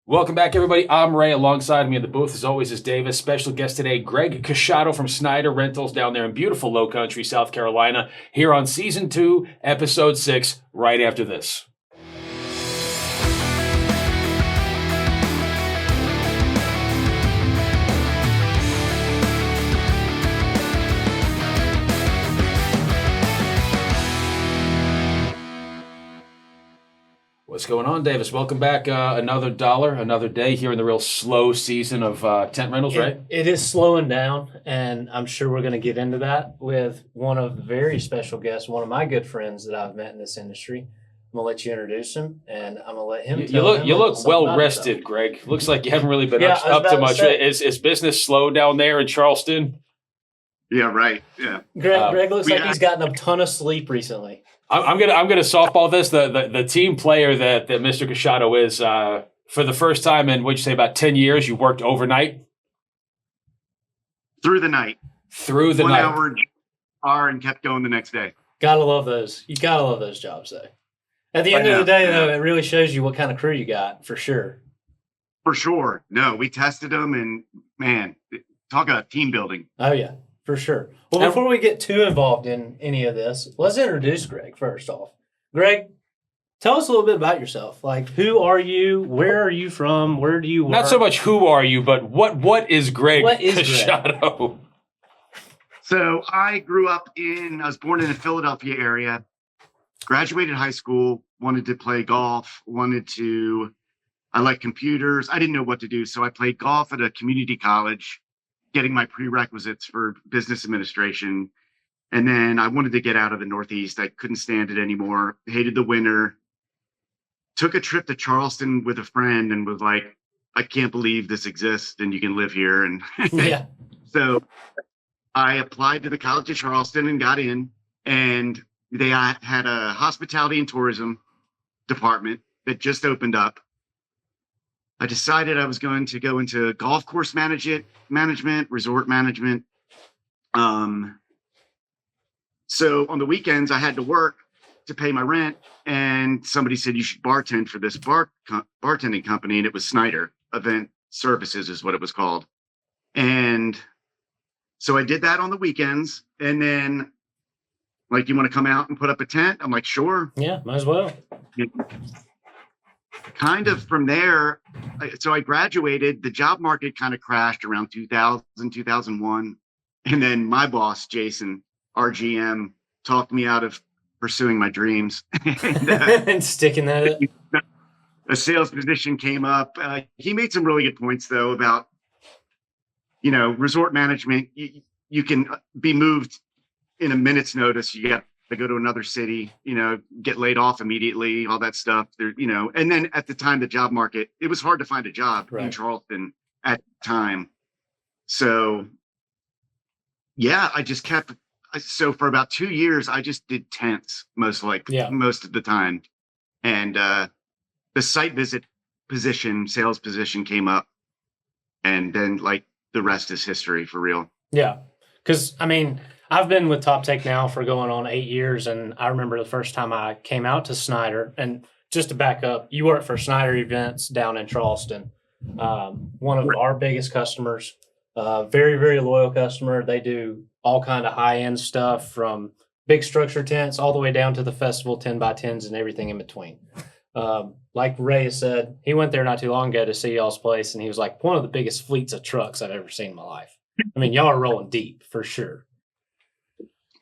Welcome back, everybody. I'm Ray. Alongside me in the booth, as always, is Davis. Special guest today, Greg Casciato from Snyder Rentals down there in beautiful Low Country, South Carolina, here on Season 2, Episode 6, right after this. What's going on, Davis? Welcome back. Another day here in the real slow season of tent rentals, right? It is slowing down, and I'm sure we're going to get into that with one of the very special guests, one of my good friends that I've met in this industry. I'm going to let you introduce him, and I'm going to let him You look well rested, Greg. Looks like you haven't really been up to much. Is business slow down there in Charleston? Yeah, right. Yeah. Greg looks like he's gotten a ton of sleep recently. I'm gonna softball this. The team player that Mr. Casciato is for the first time in, what'd you say, about 10 years, you worked overnight? Through the night. 1 hour and kept going the next day. Gotta love those. You gotta love those jobs, though. At the end of the day, though, it really shows you what kind of crew you got, for sure. For sure. No, we tested them, and man, talk about team building. Oh, yeah. For sure. Well, before we get too involved in any of this, let's introduce Greg first off. Greg, tell us a little bit about yourself. Like, who are you? Where are you from? Where do you work? Not so much who are you, but what is Greg Casciato? Greg? So I was born in the Philadelphia area, graduated high school, wanted to play golf, I like computers. I didn't know what to do, so I played golf at a community college, getting my prerequisites for business administration. And then I wanted to get out of the Northeast. I couldn't stand it anymore. Hated the winter. Took a trip to Charleston with a friend and was like, I can't believe this exists and you can live here. And yeah. So I applied to the College of Charleston and got in. And they had a hospitality and tourism department that just opened up. I decided I was going to go into golf course management, resort management. So on the weekends, I had to work to pay my rent, and somebody said you should bartend for this bartending company, and it was Snyder Event Services is what it was called. And so I did that on the weekends, and then, like, you want to come out and put up a tent? I'm like, sure. Yeah, might as well. Kind of from there, so I graduated. The job market kind of crashed around 2000, 2001. And then my boss, Jason, our GM, talked me out of pursuing my dreams. And sticking at it. A sales position came up. He made some really good points, though, about, resort management. You can be moved in a minute's notice. You got to go to another city, get laid off immediately, all that stuff there, and then at the time, the job market, it was hard to find a job in Charleston at the time. So yeah, so for about 2 years, I just did tents most of the time. And, the site visit sales position came up, and then the rest is history for real. Yeah. Cause I've been with TopTec now for going on 8 years, and I remember the first time I came out to Snyder. And just to back up, you work for Snyder Events down in Charleston, one of our biggest customers, very, very loyal customer. They do all kind of high-end stuff from big structure tents all the way down to the festival 10x10s and everything in between. Like Ray said, he went there not too long ago to see y'all's place, and he was like, one of the biggest fleets of trucks I've ever seen in my life. Y'all are rolling deep for sure.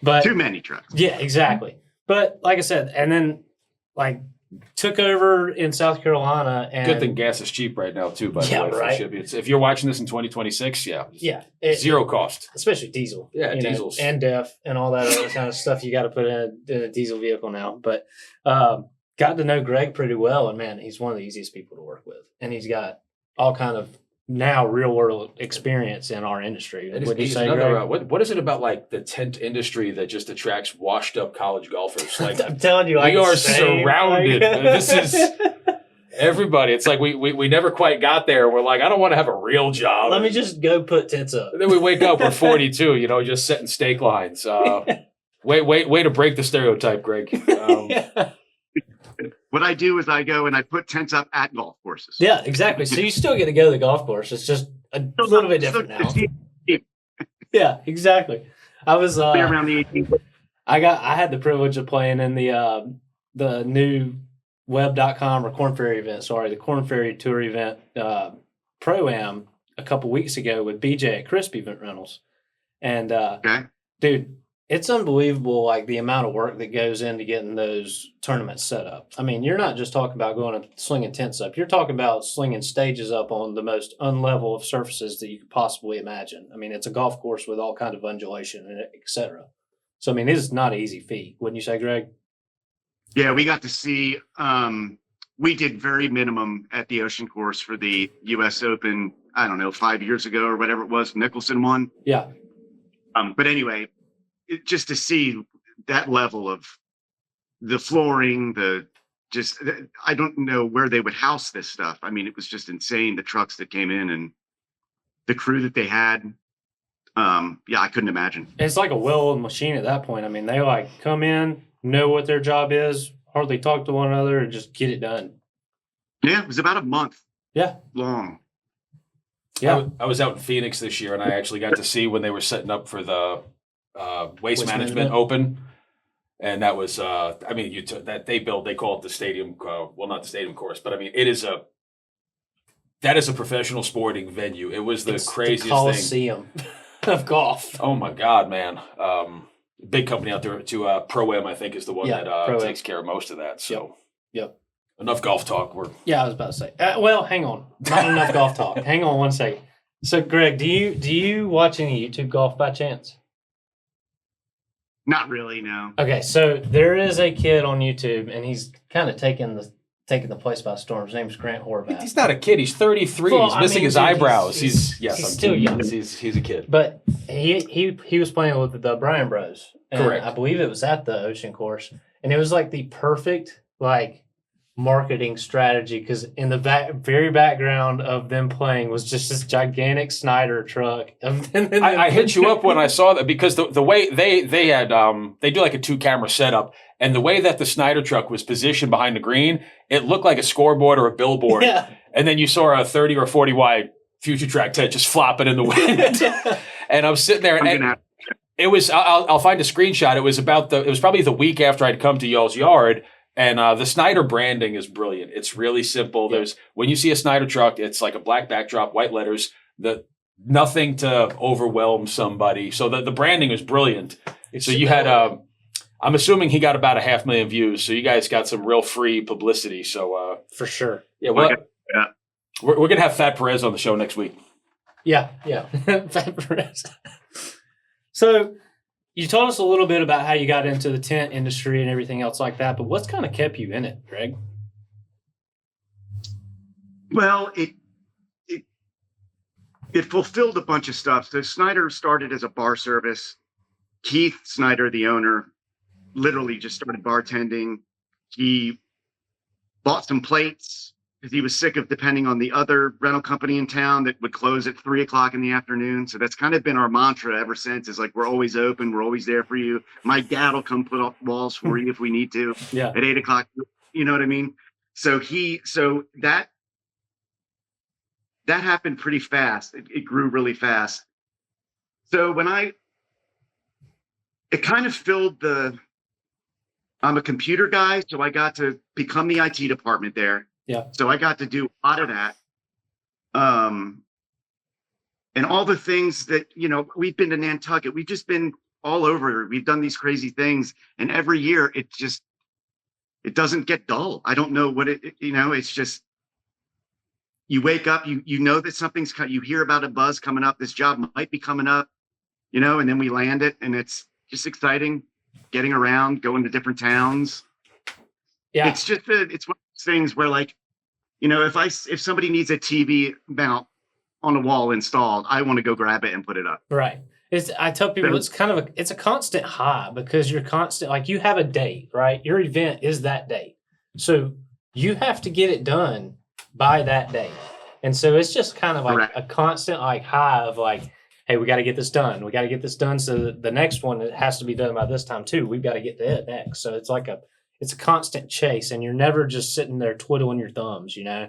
But too many trucks. Yeah, exactly. But like I said, and then took over in South Carolina. And good thing gas is cheap right now too. By the way, right. If you're watching this in 2026, zero cost, especially diesel. Yeah, diesels and DEF and all that other kind of stuff you got to put in a diesel vehicle now. But got to know Greg pretty well, and man, he's one of the easiest people to work with, and he's got all kind of now real world experience in our industry. What is it about the tent industry that just attracts washed up college golfers? I'm telling you, we are surrounded. This is everybody. It's like we never quite got there. We're like, I don't want to have a real job. Let me just go put tents up. And then we wake up, we're 42, just setting steak lines. Way to break the stereotype, Greg. What I do is I go and I put tents up at golf courses. Yeah, exactly. So you still get to go to the golf course. It's just a little bit different now. Yeah, exactly. I was Around the 18th. I had the privilege of playing in the new web.com or Corn Ferry event, the Corn Ferry Tour event Pro-Am a couple weeks ago with BJ at Crisp Event Rentals. And Okay. dude, it's unbelievable, like the amount of work that goes into getting those tournaments set up. I mean, you're not just talking about going and slinging tents up. You're talking about slinging stages up on the most unlevel of surfaces that you could possibly imagine. I mean, it's a golf course with all kind of undulation and et cetera. So, I mean, it is not an easy feat, wouldn't you say, Greg? Yeah, we got to see. We did very minimum at the Ocean Course for the U.S. Open. I don't know, 5 years ago or whatever it was. Nicholson won. Yeah. But anyway, just to see that level of the flooring, I don't know where they would house this stuff. I mean, it was just insane. The trucks that came in and the crew that they had. Yeah, I couldn't imagine. It's like a well-oiled machine at that point. I mean, they like come in, know what their job is, hardly talk to one another, and just get it done. Yeah, it was about a month. Yeah. Long. Yeah. I was out in Phoenix this year, and I actually got to see when they were setting up for the Waste Management Open. And that was, I mean, that they build, they call it the stadium, well, not the stadium course, but I mean, that is a professional sporting venue. It was the craziest the Coliseum of golf. Oh my God, man. Big company out there too. Pro-Am, I think, is the one that takes care of most of that. So, Yep. Enough golf talk. Yeah, I was about to say. Well, hang on. Not enough golf talk. Hang on one second. So, Greg, do you watch any YouTube golf by chance? Not really, no. Okay, so there is a kid on YouTube, and he's kind of taking the place by storm. His name's Grant Horvath. He's not a kid. He's 33. Well, he's missing his eyebrows. He's still young. He's a kid. But he was playing with the Bryan Bros. And correct. I believe it was at the Ocean Course, and it was like the perfect marketing strategy because in the very background of them playing was just this gigantic Snyder truck. I hit you up when I saw that because the way they had they do like a 2-camera setup, and the way that the Snyder truck was positioned behind the green, it looked like a scoreboard or a billboard. Yeah. And then you saw a 30 or 40 wide Future Track tent just flopping in the wind. And I was sitting there, and it was I'll find a screenshot. It was probably the week after I'd come to y'all's yard. And the Snyder branding is brilliant. It's really simple. Yeah. When you see a Snyder truck, it's like a black backdrop, white letters, nothing to overwhelm somebody. So the branding is brilliant. So you had, I'm assuming he got about 500,000 views. So you guys got some real free publicity. So for sure. Yeah, we're going to have Fat Perez on the show next week. Yeah. Fat Perez. So you told us a little bit about how you got into the tent industry and everything else like that, but what's kind of kept you in it, Greg? Well, it fulfilled a bunch of stuff. So Snyder started as a bar service. Keith Snyder, the owner, literally just started bartending. He bought some plates because he was sick of depending on the other rental company in town that would close at 3:00 in the afternoon. So that's kind of been our mantra ever since, is like, we're always open. We're always there for you. My dad will come put up walls for you if we need to. Yeah. At 8:00. You know what I mean? So that happened pretty fast. It grew really fast. So it kind of filled I'm a computer guy, so I got to become the IT department there. Yeah. So I got to do a lot of that. And all the things that, we've been to Nantucket, we've just been all over. We've done these crazy things. And every year it doesn't get dull. I don't know what it's just, you wake up, you know that you hear about a buzz coming up. This job might be coming up, and then we land it, and it's just exciting getting around, going to different towns. Yeah. It's just it's one of those things where, like, if somebody needs a TV mount on a wall installed, I want to go grab it and put it up. Right. I tell people it's a constant high because you're constant, like, you have a date, right? Your event is that date. So you have to get it done by that date. And so it's just kind of like a constant high of like, hey, we got to get this done. We got to get this done. So the next one, it has to be done by this time too. We've got to get to it next. So it's it's a constant chase, and you're never just sitting there twiddling your thumbs, you know?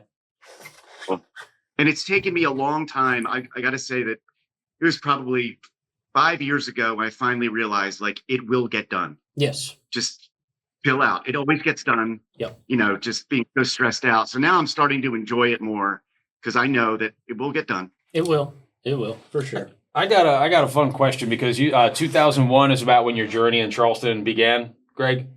And it's taken me a long time. I got to say that it was probably 5 years ago when I finally realized, like, it will get done. Yes. Just chill out. It always gets done. Yep. You know, just being so stressed out. So now I'm starting to enjoy it more because I know that it will get done. It will. It will, for sure. I got a fun question because you 2001 is about when your journey in Charleston began, Greg.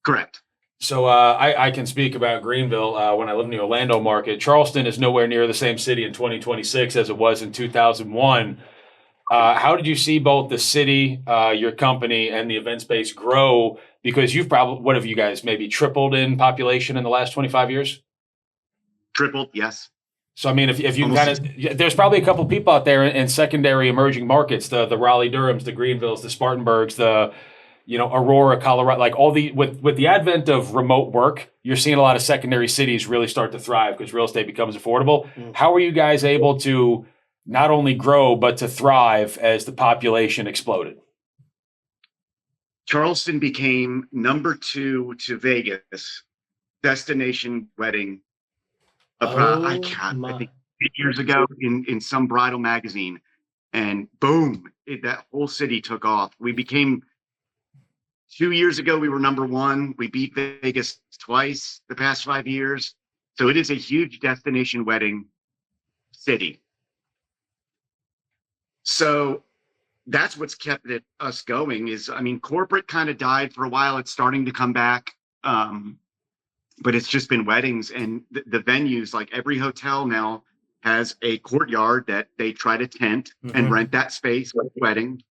Correct. So I can speak about Greenville when I lived in the Orlando market. Charleston is nowhere near the same city in 2026 as it was in 2001. How did you see both the city, your company, and the event space grow? Because you've probably, what have you guys, maybe tripled in population in the last 25 years? Tripled, yes. So, I mean, if you kind of, there's probably a couple people out there in secondary emerging markets, the Raleigh-Durhams, the Greenvilles, the Spartanburgs, the, Aurora, Colorado, like all the, with the advent of remote work, you're seeing a lot of secondary cities really start to thrive because real estate becomes affordable. How are you guys able to not only grow, but to thrive as the population exploded? Charleston became number 2 to Vegas destination wedding. I think 8 years ago in some bridal magazine, and boom, that whole city took off. We became 2 years ago. We were number 1. We beat Vegas twice the past 5 years. So it is a huge destination wedding city. So that's what's kept us going is, I mean, corporate kind of died for a while. It's starting to come back. But it's just been weddings, and the venues, like every hotel now has a courtyard that they try to tent and rent that space for the wedding.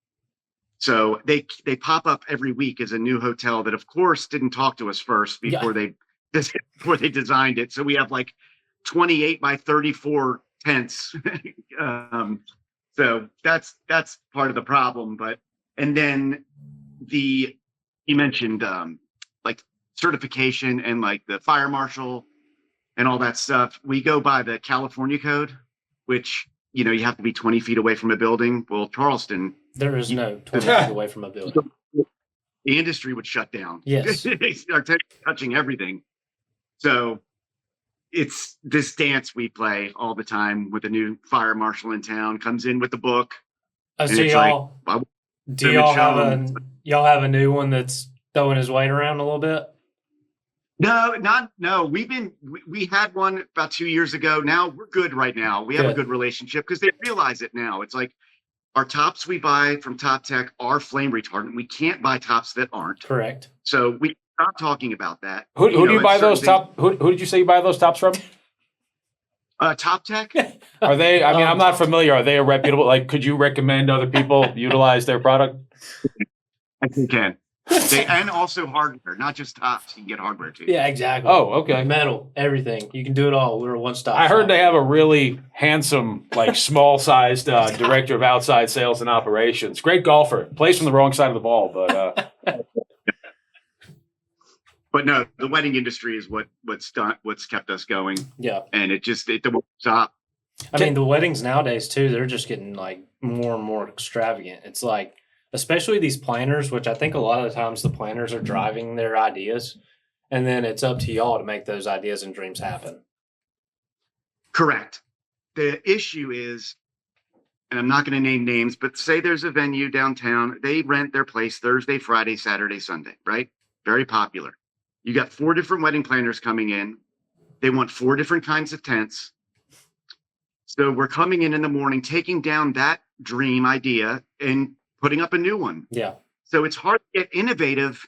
So they pop up every week as a new hotel that, of course, didn't talk to us first before they designed it. So we have like 28 by 34 tents. So that's part of the problem. And then you mentioned like certification and like the fire marshal and all that stuff. We go by the California code, which, you have to be 20 feet away from a building. Well, Charleston, there is no 20 feet away from a building. The industry would shut down. Yes. They start touching everything. So it's this dance we play all the time with a new fire marshal in town, comes in with the book. So y'all, do y'all have a new one that's throwing his weight around a little bit? No. We had one about 2 years ago. Now we're good right now. We have a good relationship because they realize it now. It's like our tops we buy from TopTec are flame retardant. We can't buy tops that aren't. Correct. So we stop talking about that. Who do you buy those top? Who did you say you buy those tops from? TopTec. Are they? I mean, I'm not familiar. Are they a reputable? Like, could you recommend other people utilize their product? I think you can. And also hardware, not just tops. You can get hardware too. Yeah, exactly. Oh, okay. Metal, everything. You can do it all. We're a one-stop I heard shop. they have a really handsome, like small-sized director of outside sales and operations. Great golfer. Plays from the wrong side of the ball, but. But no, the wedding industry is what's kept us going. Yeah, and it won't stop. I mean, the weddings nowadays too, they're just getting like more and more extravagant. It's like, especially these planners, which I think a lot of the times the planners are driving their ideas, and then it's up to y'all to make those ideas and dreams happen. Correct. The issue is, and I'm not going to name names, but say there's a venue downtown. They rent their place Thursday, Friday, Saturday, Sunday, right? Very popular. You got 4 different wedding planners coming in. They want 4 different kinds of tents. So we're coming in the morning, taking down that dream idea and putting up a new one. Yeah. So it's hard to get innovative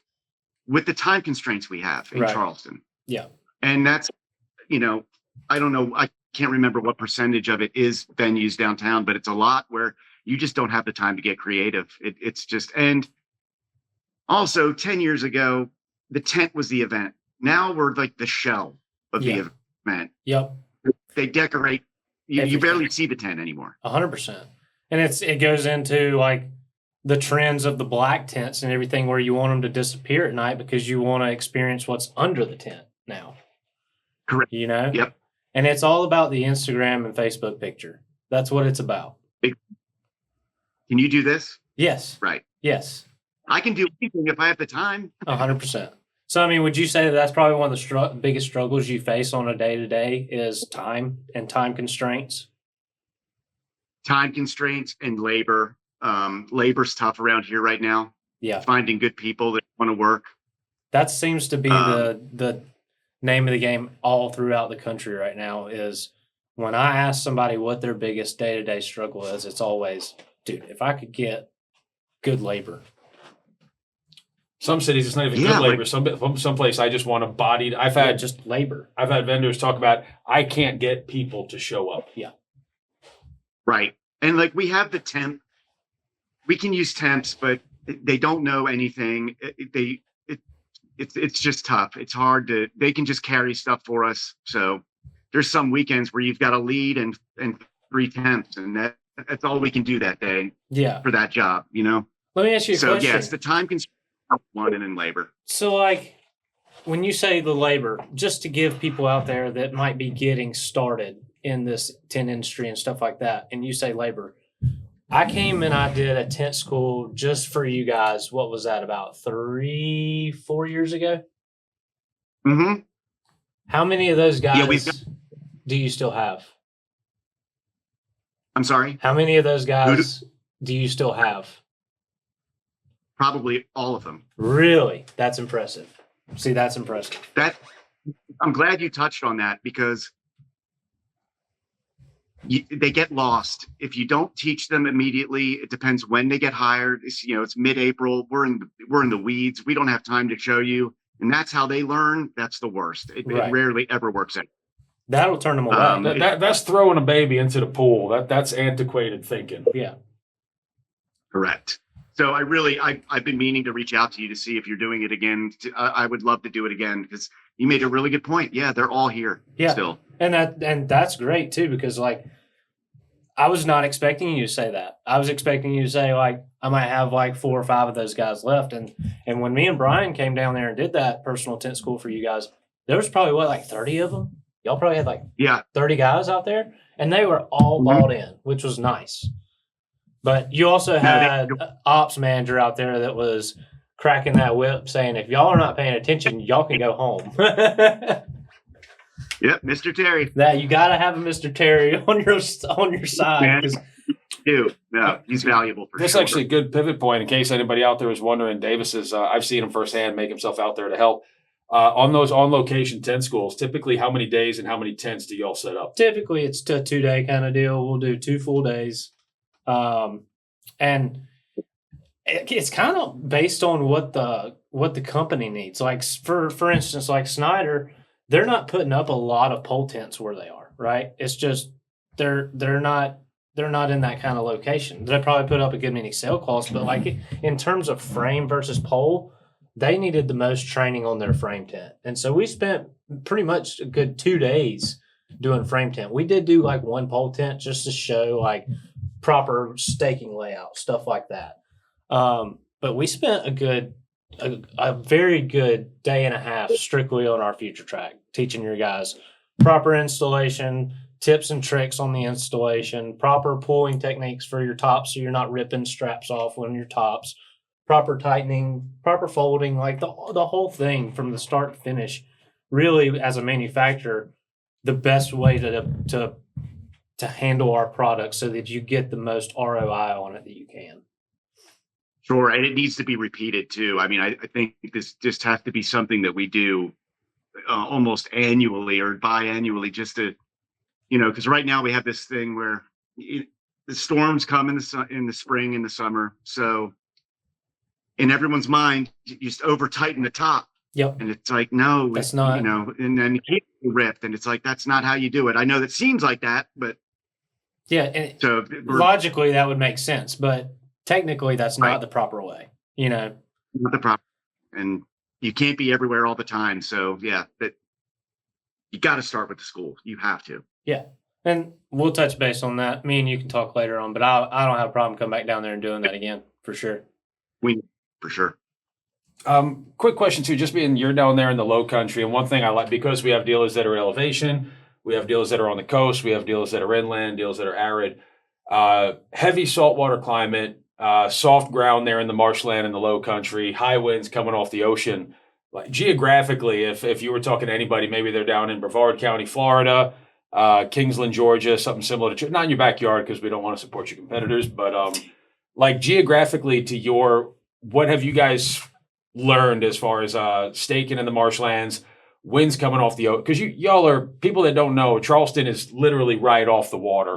with the time constraints we have in Charleston. Yeah. And that's, I don't know. I can't remember what percentage of it is venues downtown, but it's a lot where you just don't have the time to get creative. It's just, and also 10 years ago, the tent was the event. Now we're like the shell of the event. Yep. They decorate. You barely see the tent anymore. 100%. And it goes into like the trends of the black tents and everything where you want them to disappear at night because you want to experience what's under the tent now. Correct. Yep. And it's all about the Instagram and Facebook picture. That's what it's about. Can you do this? Yes. Right. Yes. I can do anything if I have the time. 100%. So, I mean, would you say that that's probably one of the biggest struggles you face on a day-to-day is time and time constraints? Time constraints and labor. Labor's tough around here right now. Yeah. Finding good people that want to work. That seems to be the name of the game all throughout the country right now is when I ask somebody what their biggest day-to-day struggle is, it's always, dude, if I could get good labor. Some cities, it's not even good labor. Some place I just want a bodied. I've had just labor. I've had vendors talk about I can't get people to show up. Yeah. Right. And like we have the temp, we can use temps, but they don't know anything. It's just tough. It's hard they can just carry stuff for us. So there's some weekends where you've got a lead and 3 temps, and that's all we can do that day. Yeah. For that job, you know? Let me ask you a question. So yes, the time constraint one and in labor. So like when you say the labor, just to give people out there that might be getting started in this tent industry and stuff like that, and you say labor, I came and I did a tent school just for you guys. What was that, about 3-4 years ago? Mm-hmm. How many of those guys do you still have? I'm sorry? How many of those guys do you still have? Probably all of them. Really? That's impressive. See, that's impressive. I'm glad you touched on that because they get lost if you don't teach them immediately. It depends when they get hired. It's mid-April. We're in the weeds. We don't have time to show you, and that's how they learn. That's the worst. It rarely ever works out. That'll turn them away. That's throwing a baby into the pool. That's antiquated thinking. Yeah. Correct. So I've been meaning to reach out to you to see if you're doing it again. I would love to do it again because you made a really good point. Yeah, they're all here still. And that's great too, because like I was not expecting you to say that. I was expecting you to say like I might have like 4 or 5 of those guys left. And when me and Brian came down there and did that personal tent school for you guys, there was probably like 30 of them. Y'all probably had like 30 guys out there, and they were all bought in, which was nice. But you also had an ops manager out there that was cracking that whip saying, if y'all are not paying attention, y'all can go home. Yep, Mr. Terry. That you got to have a Mr. Terry on your side. No, he's valuable for This is actually a good pivot point in case anybody out there is wondering. Davis is, I've seen him firsthand make himself out there to help. On those on-location tent schools, typically how many days and how many tents do y'all set up? Typically, it's a 2-day kind of deal. We'll do 2 full days. And it's kind of based on what the company needs. Like for instance, like Snyder, they're not putting up a lot of pole tents where they are, right? It's just they're not in that kind of location. They probably put up a good many sailcloths, but like in terms of frame versus pole, they needed the most training on their frame tent. And so we spent pretty much a good 2 days doing frame tent. We did do like 1 pole tent just to show like proper staking layout, stuff like that. But we spent a very good day and a half strictly on our future track, teaching your guys proper installation, tips and tricks on the installation, proper pulling techniques for your tops so you're not ripping straps off when your tops, proper tightening, proper folding, like the whole thing from the start to finish. Really, as a manufacturer, the best way to handle our product so that you get the most ROI on it that you can. Sure, and it needs to be repeated too. I mean, I think this just has to be something that we do almost annually or biannually, just to, because right now we have this thing where the storms come in the spring and the summer. So in everyone's mind, you just over tighten the top. Yep. And it's like, no, that's not, and then you keep ripped, and it's like, that's not how you do it. I know that seems like that, but yeah. And so logically that would make sense, but technically that's not the proper way, Not the proper, and you can't be everywhere all the time. So yeah, that you got to start with the school. You have to. Yeah. And we'll touch base on that. Me and you can talk later on, but I don't have a problem coming back down there and doing that again for sure. For sure. Quick question too, just being you're down there in the low country, and one thing I like, because we have dealers that are elevation, we have dealers that are on the coast, we have dealers that are inland, dealers that are arid, heavy saltwater climate, soft ground there in the marshland in the low country, high winds coming off the ocean. like geographically, if you were talking to anybody, maybe they're down in Brevard County, Florida, Kingsland, Georgia, something similar to not in your backyard because we don't want to support your competitors, but like geographically what have you guys learned as far as staking in the marshlands, winds coming off the because y'all are people that don't know, Charleston is literally right off the water,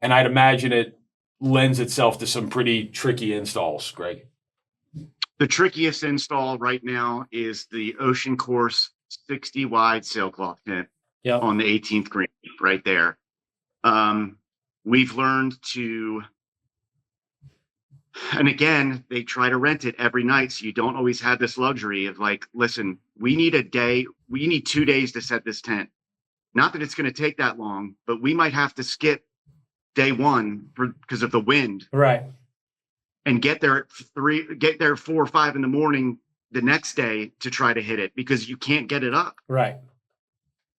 and I'd imagine it lends itself to some pretty tricky installs, Greg. The trickiest install right now is the Ocean Course 60 wide sailcloth tent on the 18th green right there. We've learned to, and again, they try to rent it every night. So you don't always have this luxury of like, listen, we need 2 days to set this tent. Not that it's going to take that long, but we might have to skip day one because of the wind. Right. And get there at 4 or 5 in the morning the next day to try to hit it because you can't get it up. Right.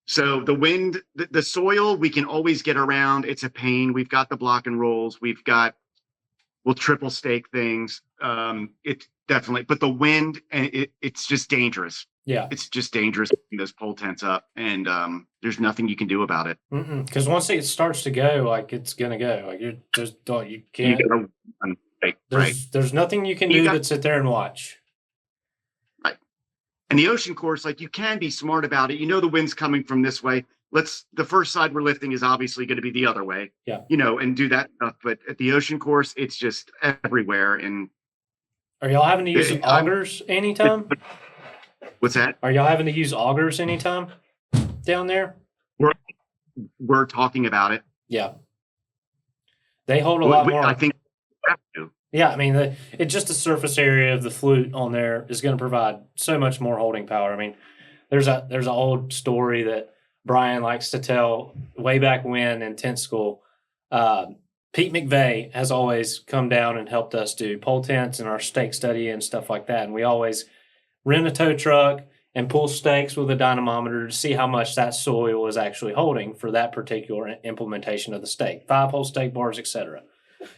So the wind, the soil, we can always get around. It's a pain. We've got the block and rolls. We'll triple stake things. It definitely, but the wind, and it's just dangerous. Yeah. It's just dangerous putting those pole tents up, and there's nothing you can do about it. Because once it starts to go, like it's gonna go. Like you can't. There's nothing you can do but sit there and watch. Right. And the Ocean Course, like you can be smart about it. You know the wind's coming from this way. The first side we're lifting is obviously going to be the other way. Yeah. And do that stuff. But at the Ocean Course, it's just everywhere. And are y'all having to use augers anytime? What's that? Are y'all having to use augers anytime down there? We're talking about it. Yeah. They hold a lot more. I think we have to. Yeah, I mean, it's just the surface area of the flute on there is going to provide so much more holding power. I mean, there's an old story that Brian likes to tell way back when in tent school. Pete McVeigh has always come down and helped us do pole tents and our stake study and stuff like that. And we always rent a tow truck and pull stakes with a dynamometer to see how much that soil is actually holding for that particular implementation of the stake, 5-hole stake bars, etc.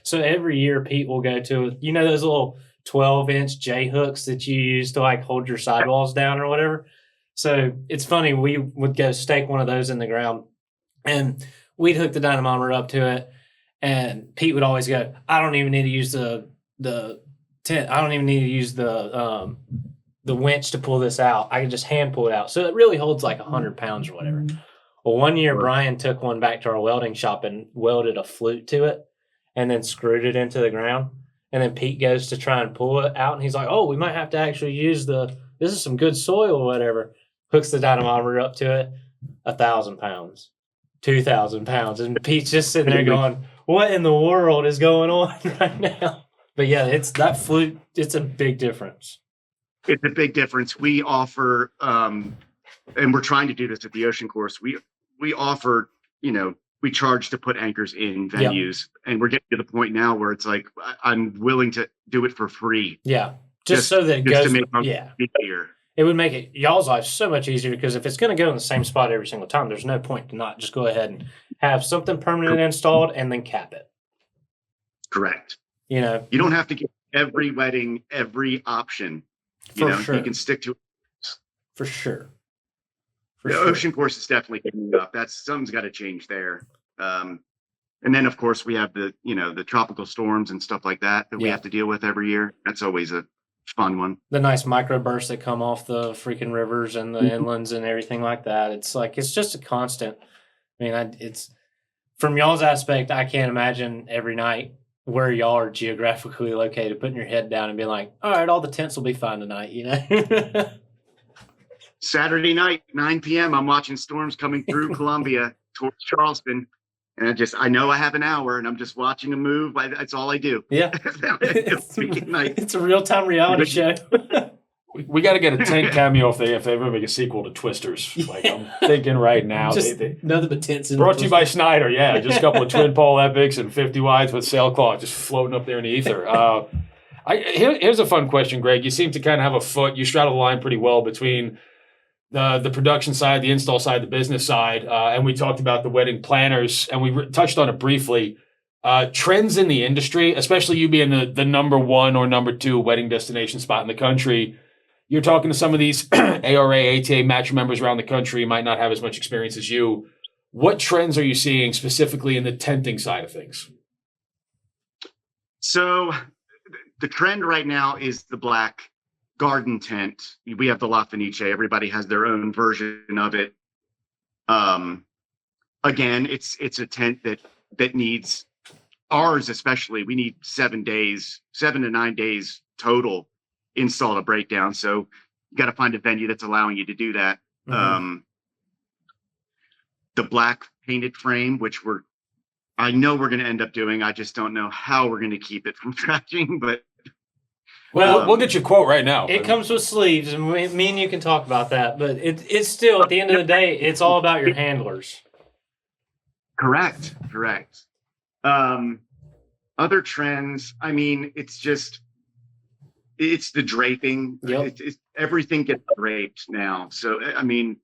So every year Pete will go to, those little 12-inch J hooks that you use to like hold your sidewalls down or whatever. So it's funny, we would go stake one of those in the ground and we'd hook the dynamometer up to it. And Pete would always go, I don't even need to use the tent. I don't even need to use the winch to pull this out. I can just hand pull it out. So it really holds like 100 pounds or whatever. Well, one year Brian took one back to our welding shop and welded a flute to it and then screwed it into the ground. And then Pete goes to try and pull it out. And he's like, oh, we might have to actually use this is some good soil or whatever. Hooks the dynamometer up to it, 1,000 pounds, 2,000 pounds. And Pete's just sitting there going, what in the world is going on right now? But yeah, it's that flute. It's a big difference. It's a big difference. We offer, and we're trying to do this at the Ocean Course. We offer, we charge to put anchors in venues, and we're getting to the point now where it's like I'm willing to do it for free. Yeah, just so that it goes. To make easier. It would make y'all's life so much easier because if it's going to go in the same spot every single time, there's no point to not just go ahead and have something permanent installed and then cap it. Correct. You don't have to get every wedding, every option. For sure. You can stick to it. For sure. The Ocean Course is definitely picking up. Something's got to change there. And then of course we have the tropical storms and stuff like that we have to deal with every year. That's always a fun one. The nice microbursts that come off the freaking rivers and the inlands and everything like that. It's just a constant. I mean, it's from y'all's aspect, I can't imagine every night where y'all are geographically located, putting your head down and being like, all right, all the tents will be fine tonight, Saturday night, 9 p.m., I'm watching storms coming through Columbia towards Charleston. And I know I have an hour and I'm just watching them move. That's all I do. Yeah. It's a real-time reality show. We got to get a tent cameo if they ever make a sequel to Twisters. Like I'm thinking right now. Nothing but tents. Brought to you by Snyder. Yeah, just a couple of twin pole epics and 50 wides with sailcloth just floating up there in the ether. Here's a fun question, Greg. You seem to kind of have a foot. You straddle the line pretty well between the production side, the install side, the business side, and we talked about the wedding planners, and we touched on it briefly. Trends in the industry, especially you being the number one or number two wedding destination spot in the country. you're talking to some of these ARA, ATA match members around the country, might not have as much experience as you. What trends are you seeing specifically in the tenting side of things? So the trend right now is the black garden tent. We have the La Fenice. Everybody has their own version of it. Again, it's a tent that needs, ours especially, we need 7 to 9 days total install to breakdown. So you got to find a venue that's allowing you to do that. Mm-hmm. The black painted frame, which I know we're going to end up doing. I just don't know how we're going to keep it from crashing, but well, we'll get you a quote right now. It comes with sleeves, and me and you can talk about that. But it's still, at the end of the day, it's all about your handlers. Correct. Other trends, I mean, it's the draping. Yep. Everything gets draped now. So, I mean,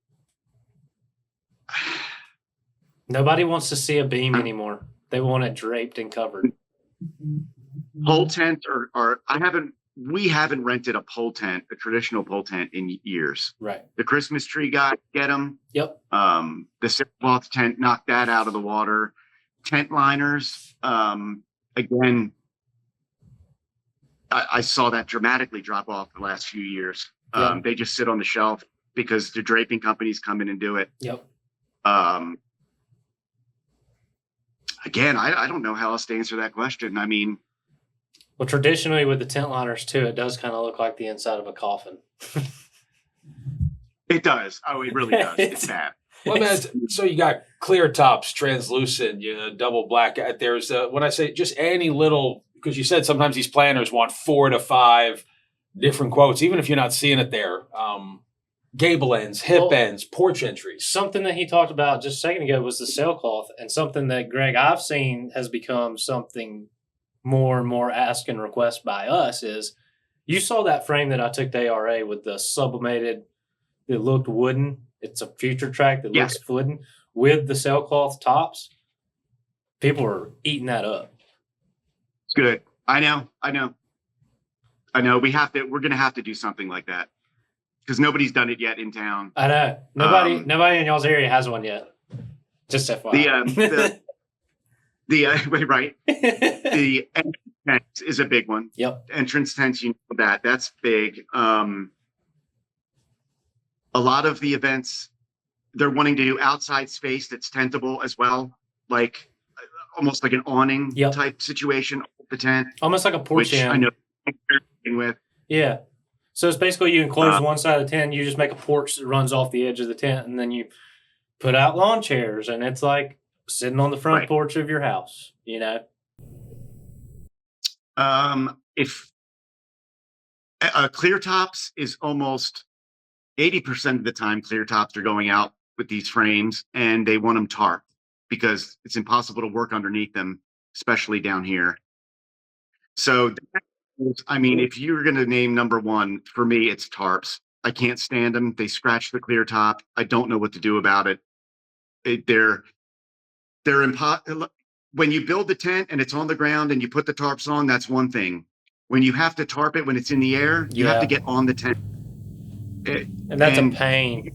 nobody wants to see a beam anymore. They want it draped and covered. Pole tents we haven't rented a pole tent, a traditional pole tent, in years. Right. The Christmas tree guy, get them. Yep. The sailcloth tent, knocked that out of the water. Tent liners, again, I saw that dramatically drop off the last few years. Yep. They just sit on the shelf because the draping companies come in and do it. Yep. Again, I don't know how else to answer that question. I mean, well, traditionally with the tent liners too, it does kind of look like the inside of a coffin. It does. Oh, it really does. It's bad. Well, man, so you got clear tops, translucent, double black. There's when I say just any little, because you said sometimes these planners want 4 to 5 different quotes, even if you're not seeing it there. Gable ends, hip ends, porch entries. Something that he talked about just a second ago was the sailcloth, and something that, Greg, I've seen has become something more and more asked and requested by us is, you saw that frame that I took to ARA with the sublimated, it looked wooden. It's a future track that looks wooden with the sailcloth tops. People are eating that up. It's good. I know. We're going to have to do something like that because nobody's done it yet in town. I know. Nobody in y'all's area has one yet. Just FYI. Right. The entrance tents is a big one. Yep. Entrance tents, that's big. A lot of the events, they're wanting to do outside space that's tentable as well, like almost like an awning type situation of the tent. Almost like a porch. Which I know with. Yeah. So it's basically you enclose one side of the tent, you just make a porch that runs off the edge of the tent, and then you put out lawn chairs, and it's like sitting on the front porch of your house, If clear tops is almost 80% of the time, clear tops are going out with these frames, and they want them tarp because it's impossible to work underneath them, especially down here. So, I mean, if you're going to name number one, for me, it's tarps. I can't stand them. They scratch the clear top. I don't know what to do about it. They're when you build the tent and it's on the ground and you put the tarps on, that's one thing. When you have to tarp it when it's in the air, you have to get on the tent. And that's a pain.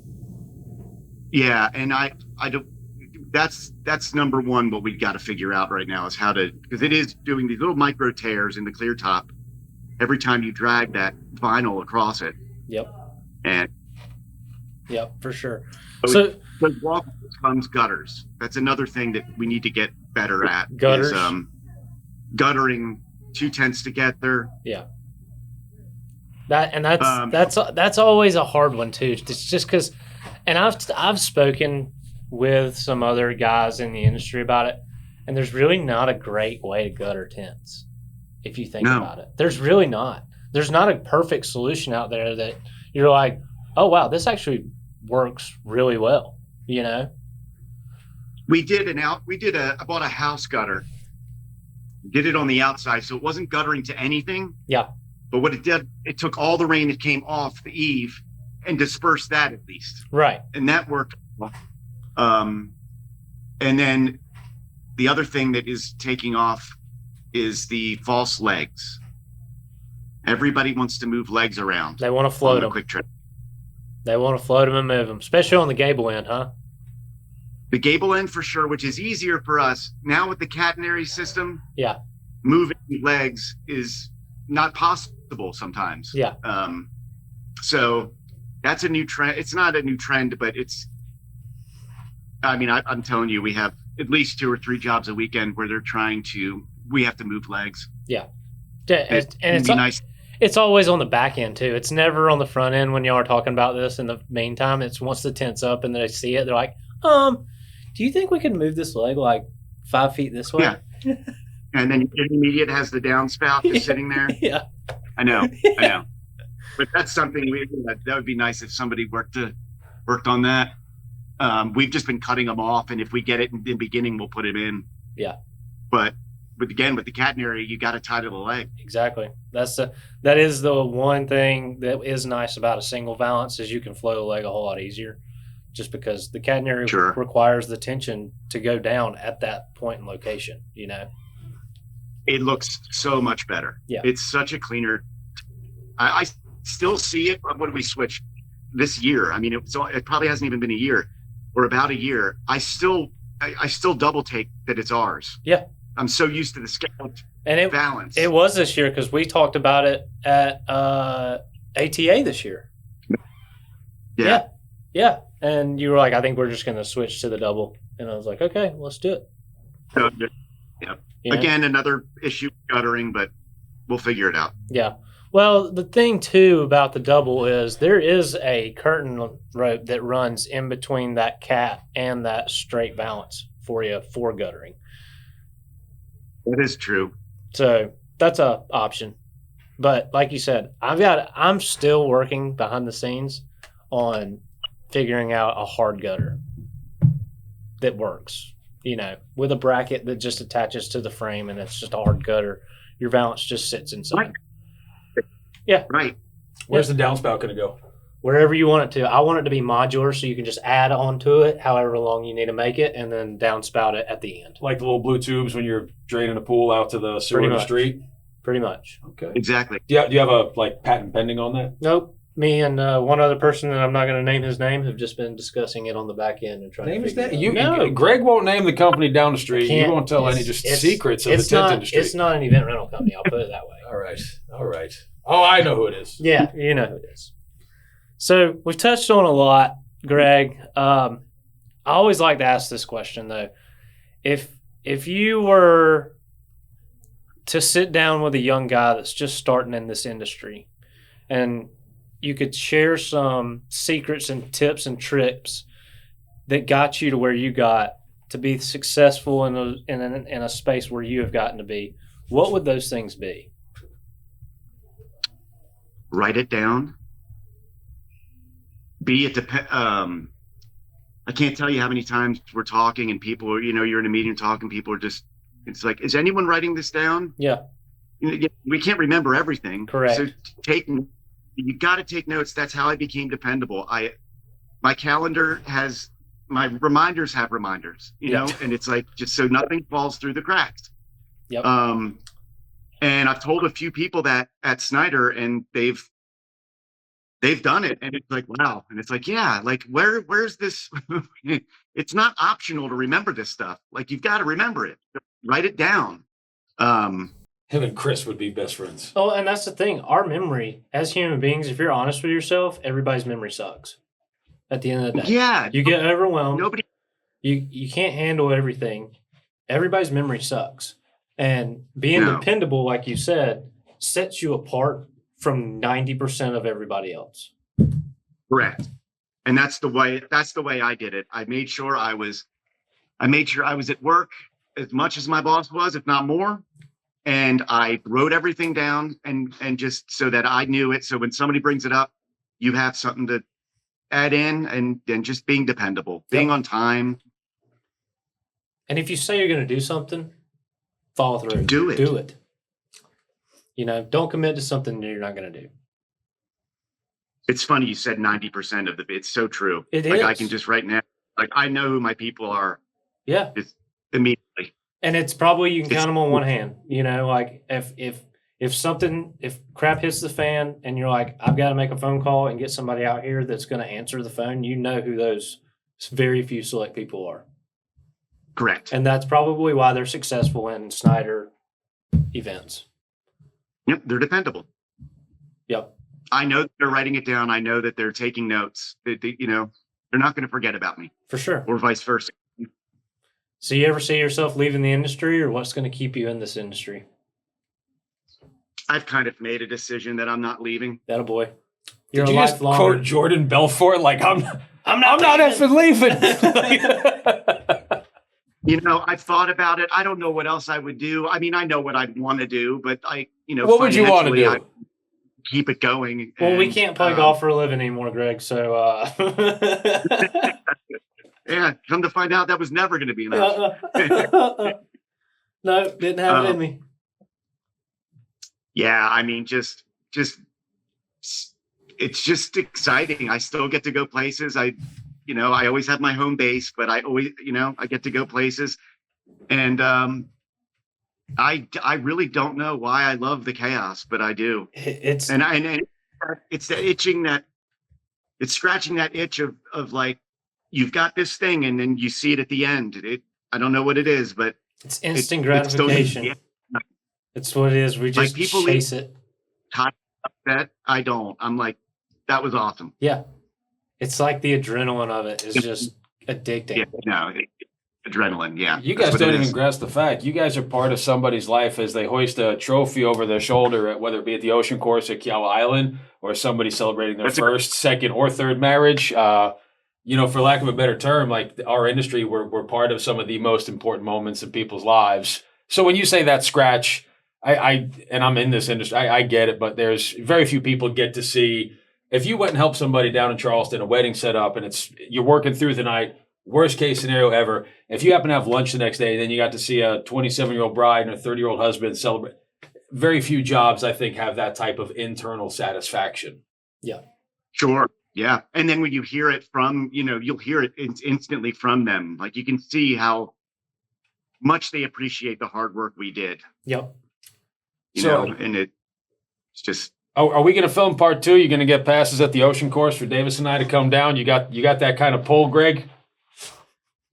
Yeah, and I don't. That's number one. What we've got to figure out right now is how to, because it is doing these little micro tears in the clear top every time you drag that vinyl across it. Yep. And for sure. So walk comes gutters. That's another thing that we need to get better at. Gutters. Is, guttering 2 tents together. Yeah. That's always a hard one too. It's just because, and I've spoken with some other guys in the industry about it, and there's really not a great way to gutter tents if you think about it. There's really not. There's not a perfect solution out there that you're like, oh wow, this actually works really well. I bought a house gutter. Did it on the outside, so it wasn't guttering to anything. Yeah. But what it did, it took all the rain that came off the eave and dispersed that at least. Right. And that worked. And then the other thing that is taking off is the false legs. Everybody wants to move legs around. They want to float them. Quick trip. They want to float them and move them, especially on the gable end, huh? The gable end for sure, which is easier for us now with the catenary system. Yeah. Moving legs is not possible sometimes. Yeah. So that's a new trend. It's not a new trend, but it's. I mean, I'm telling you, we have at least 2 or 3 jobs a weekend where they're trying to. We have to move legs. Yeah. And it's nice. It's always on the back end too. It's never on the front end when y'all are talking about this. In the meantime, it's once the tent's up and they see it, they're like, do you think we can move this leg like 5 feet this way? Yeah. And then intermediate has the downspout just sitting there. Yeah. I know. But that's something that would be nice if somebody worked on that. We've just been cutting them off, and if we get it in the beginning, we'll put it in. Yeah. But again, with the catenary, you got to tie to the leg. Exactly. That is the one thing that is nice about a single valance is you can float a leg a whole lot easier, just because the catenary requires the tension to go down at that point in location. You know, it looks so much better. Yeah, it's such a cleaner. I still see it when we switched this year. I mean, it probably hasn't even been a year or about a year. I still double take that it's ours. Yeah. I'm so used to the scaled balance. It was this year because we talked about it at ATA this year. Yeah. And you were like, I think we're just going to switch to the double. And I was like, okay, let's do it. So, yeah. Again, another issue guttering, but we'll figure it out. Yeah. Well, the thing, too, about the double is there is a curtain rope that runs in between that cat and that straight balance for you for guttering. That is true. So that's an option. But like you said, I'm still working behind the scenes on figuring out a hard gutter that works, you know, with a bracket that just attaches to the frame and it's just a hard gutter. Your valance just sits inside. Right. Yeah. Right. Where's the downspout going to go? Wherever you want it to. I want it to be modular so you can just add on to it however long you need to make it and then downspout it at the end. Like the little blue tubes when you're draining a pool out to the sewer in the street? Pretty much. Okay. Exactly. Do you have a patent pending on that? Nope. Me and one other person, and I'm not going to name his name, have just been discussing it on the back end and trying to figure it out. No. Greg won't name the company down the street. You won't tell any secrets of the tent industry. It's not an event rental company. I'll put it that way. All right. Oh, I know who it is. Yeah, you know who it is. So we've touched on a lot, Greg. I always like to ask this question, though. If you were to sit down with a young guy that's just starting in this industry and you could share some secrets and tips and tricks that got you to where you got to be successful in a space where you have gotten to be, what would those things be? Write it down. I can't tell you how many times we're talking and people are, you're in a meeting talking, people are just, it's like, is anyone writing this down? Yeah. We can't remember everything. Correct. So you got to take notes. That's how I became dependable. My calendar my reminders have reminders, know, and it's like, just so nothing falls through the cracks. Yep. And I've told a few people that at Snyder and they've done it. And it's like, wow. And it's like, yeah, like where's this? It's not optional to remember this stuff. Like you've got to remember it, write it down. Him and Chris would be best friends. Oh, and that's the thing. Our memory as human beings, if you're honest with yourself, everybody's memory sucks at the end of the day. Yeah. You get overwhelmed. Nobody. You can't handle everything. Everybody's memory sucks. And being dependable, like you said, sets you apart from 90% of everybody else. Correct. And that's the way I did it. I made sure I was at work as much as my boss was, if not more. And I wrote everything down and just so that I knew it. So when somebody brings it up, you have something to add in and just being dependable, being on time. And if you say you're going to do something, follow through. Do it. Don't commit to something that you're not going to do. It's funny you said 90% of it's so true. It is. I is. can just right now, I know who my people are. Yeah. Just immediately. And it's probably you can count them on one hand. Like if if crap hits the fan and you're like, I've got to make a phone call and get somebody out here that's going to answer the phone, you know who those very few select people are. Correct. And that's probably why they're successful in Snyder events. Yep, they're dependable. Yep. I know that they're writing it down. I know that they're taking notes. They're not going to forget about me. For sure. Or vice versa. So you ever see yourself leaving the industry, or what's going to keep you in this industry? I've kind of made a decision that I'm not leaving. That a boy. You're Did a you just lifelong. quote Jordan Belfort? Like, I'm not leaving. effing leaving. I've thought about it. I don't know what else I would do. I mean, I know what I'd want to do, but What would you want to do? I'd keep it going. Well, we and, can't play golf for a living anymore, Greg. So, yeah, come to find out that was never going to be enough. no, didn't have it in me. Yeah, I mean, just it's just exciting. I still get to go places. I always have my home base, but I always, I get to go places, and I really don't know why I love the chaos, but I do. It's the it's scratching that itch of like, you've got this thing and then you see it at the end. I don't know what it is, but it's instant gratification. It's what it is. We just people chase it. That I don't. I'm like, that was awesome. Yeah. It's like the adrenaline of it is just addicting. Yeah, no, adrenaline. Yeah. You guys don't even grasp the fact. You guys are part of somebody's life as they hoist a trophy over their shoulder, whether it be at the ocean course at Kiawah Island or somebody celebrating their first, second, or third marriage. For lack of a better term, like our industry, we're part of some of the most important moments in people's lives. So when you say that scratch, and I'm in this industry, I get it, but there's very few people get to see. If you went and helped somebody down in Charleston, a wedding set up, and you're working through the night, worst case scenario ever. If you happen to have lunch the next day, then you got to see a 27-year-old bride and a 30-year-old husband celebrate. Very few jobs, I think, have that type of internal satisfaction. Yeah. Sure. Yeah. And then when you hear it from, you'll hear it instantly from them. Like, you can see how much they appreciate the hard work we did. Yep. And it's just. Oh, are we going to film part 2? You're going to get passes at the ocean course for Davis and I to come down? You got that kind of pull, Greg?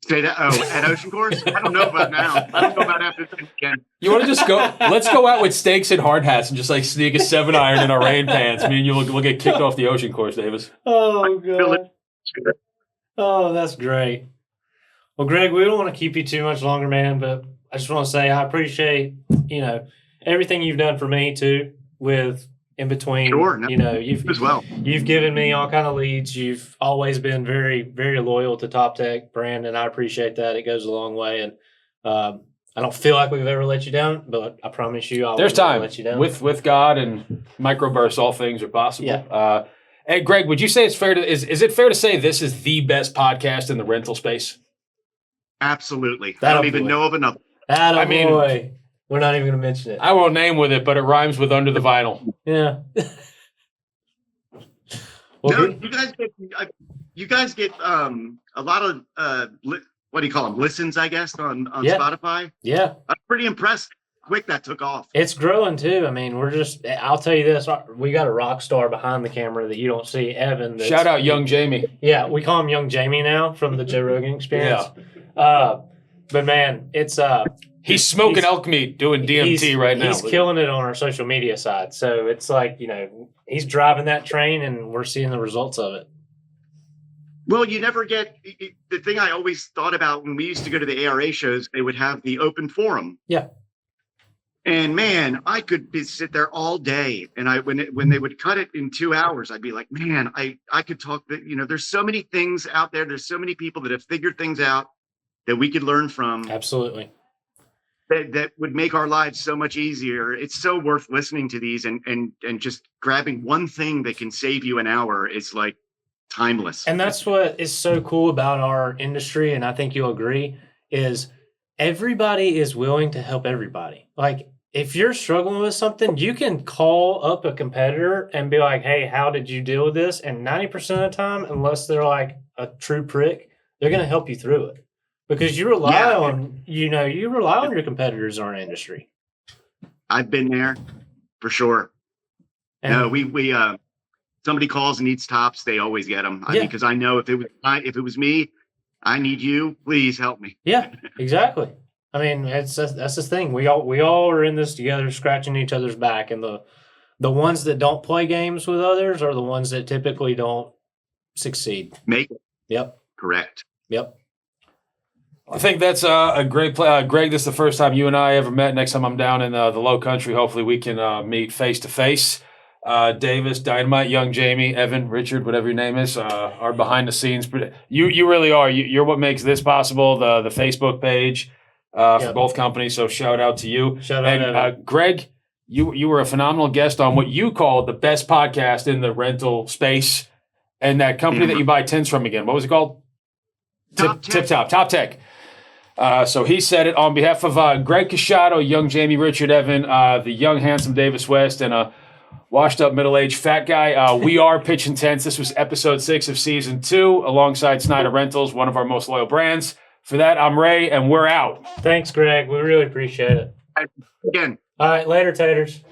Say that? Oh, at ocean course? I don't know about now. I don't know about after this weekend. You want to just go? Let's go out with stakes and hard hats and just like sneak a 7-iron in our rain pants. Me and you will get kicked off the ocean course, Davis. Oh, God. Oh, that's great. Well, Greg, we don't want to keep you too much longer, man, but I just want to say I appreciate, everything you've done for me too with in between. Sure. No, you've given me all kind of leads. You've always been very, very loyal to TopTec brand, and I appreciate that. It goes a long way, and I don't feel like we've ever let you down, but I promise you, there's time let you down. with God and microbursts. All things are possible. Yeah. Hey, Greg, would you say it's fair to is it fair to say this is the best podcast in the rental space? Absolutely. I don't even know of another. Boy. We're not even going to mention it. I won't name with it, but it rhymes with under the vinyl. Yeah. Well, no, you guys get a lot of what do you call them? Listens, I guess, on Spotify. Yeah. I'm pretty impressed how quick that took off. It's growing too. I mean, I'll tell you this, we got a rock star behind the camera that you don't see, Evan. Shout out Young Jamie. Yeah, we call him Young Jamie now from the Joe Rogan Experience. Yeah. But man, it's he's smoking elk meat doing DMT right now. He's killing it on our social media side. So it's like, he's driving that train and we're seeing the results of it. Well, you never get the thing I always thought about when we used to go to the ARA shows, they would have the open forum. Yeah. And man, I could sit there all day. And when they would cut it in 2 hours, I'd be like, man, I could talk there's so many things out there. There's so many people that have figured things out that we could learn from. Absolutely. That would make our lives so much easier. It's so worth listening to these and just grabbing one thing that can save you an hour is like timeless. And that's what is so cool about our industry, and I think you'll agree, is everybody is willing to help everybody. Like, if you're struggling with something, you can call up a competitor and be like, hey, how did you deal with this? And 90% of the time, unless they're like a true prick, they're going to help you through it. Because you rely on, you rely on your competitors in our industry. I've been there. for sure. And No, we somebody calls and needs tops, they always get them. I mean, because I know if it was me, I need you. Please help me. yeah, exactly. I mean, that's the thing. We all are in this together, scratching each other's back, and the ones that don't play games with others are the ones that typically don't succeed. Make it. Yep. Correct. Yep. I think that's a great play. Greg, this is the first time you and I ever met. Next time I'm down in the low country, hopefully we can meet face to face. Davis, Dynamite, Young Jamie, Evan, Richard, whatever your name is, are behind the scenes. You really are. You're what makes this possible, the Facebook page for both companies. So shout out to you. Shout out, and Greg, you were a phenomenal guest on what you called the best podcast in the rental space. And that company that you buy tents from again, what was it called? TopTec. So he said it on behalf of Greg Casciato, Young Jamie, Richard, Evan, the young, handsome Davis West, and a washed-up, middle-aged fat guy. We are Pitchin Tents. This was episode 6 of season 2, alongside Snyder Rentals, one of our most loyal brands. For that, I'm Ray, and we're out. Thanks, Greg. We really appreciate it. Again. All right, later, taters.